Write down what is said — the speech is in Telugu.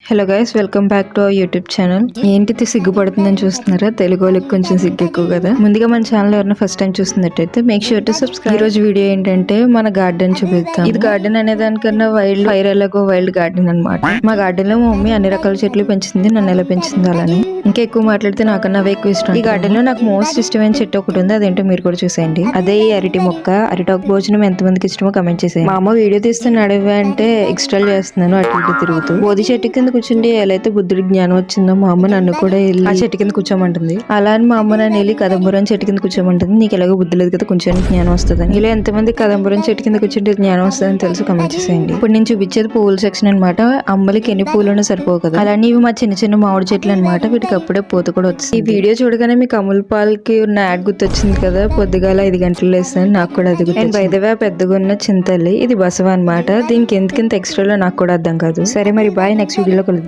Hello guys, welcome back to our YouTube channel. ఏంటిది సిగ్గుపడుతుందని చూస్తున్నారా? తెలుగు వాళ్ళకి కొంచెం సిగ్గు ఎక్కువ కదా. ముందుగా మన ఛానల్ ఎవరైనా ఫస్ట్ టైం చూస్తున్నట్టయితే మేక్ షూర్ టు సబ్స్క్రైబ్. ఈ రోజు వీడియో ఏంటంటే మన గార్డెన్ చూపిస్తాం. ఇది గార్డెన్ అనే దానికన్నా వైల్డ్ గార్డెన్ అన్నమాట. మా గార్డెన్ లో మా మమ్మీ అన్ని రకాల చెట్లు పెంచుతుంది, నన్ను ఎలా పెంచుతుంది అలానే. ఇంకా ఎక్కువ మాట్లాడితే నాకన్నా అవే ఎక్కువ ఇష్టం. ఈ గార్డెన్ లో నాకు మోస్ట్ ఇష్టమైన చెట్టు ఒకటి ఉంది, అదేంటో మీరు కూడా చూసేయండి. అదే ఈ అరటి మొక్క. అరిటాకు భోజనం ఎంత మందికి ఇష్టమో కమెంట్ చేసేయండి. మా అమ్మ వీడియో తీస్తున్నాడు అంటే ఎక్స్ట్రా చేస్తున్నాను అటు ఇటు తిరుగుతూ. బోధి చెట్టు కింద కూర్చుండి ఎలా అయితే బుద్ధుడి జ్ఞానం వచ్చిందో మా అమ్మ నన్ను కూడా వెళ్ళి ఆ చెట్టు కింద కూర్చోమంటుంది. అలా అని మా అమ్మ నన్ను వెళ్ళి కదంబురం చెట్టు కింద కూర్చోమంటుంది. నీకు ఎలాగో బుద్ధి లేదు కదా, కొంచెం జ్ఞానం వస్తుంది. ఇలా ఎంతమంది కదంబురం చెట్టు కింద కూర్చుంటే జ్ఞానం వస్తుందని తెలుసు కమెంట్ చేసేయండి. ఇప్పుడు నేను చూపించేది పువ్వుల సెక్షన్ అనమాట. అమ్మలకి ఎన్ని పూలు ఉన్నా సరిపోవు కదా, అలానే ఇవి మా చిన్న చిన్న మామిడి చెట్లు అనమాట. వీటికి అప్పుడే పూత కూడా వచ్చింది. ఈ వీడియో చూడగానే మీకు అమూల్ పాలకి ఉన్న యాడ్ గుర్తొచ్చింది కదా, పొద్దుగాల 5 గంటలు లేస్తాను. నాకు కూడా అది గుర్తు. బైదవే పెద్దగా ఉన్న చింతల్లి, ఇది బసవ అనమాట. దీనికి ఎందుకింత ఎక్స్ట్రాలో నాకు కూడా అర్థం కాదు. సరే మరి బాయ్, నెక్స్ట్ వీడియోలో కలుద్దాం.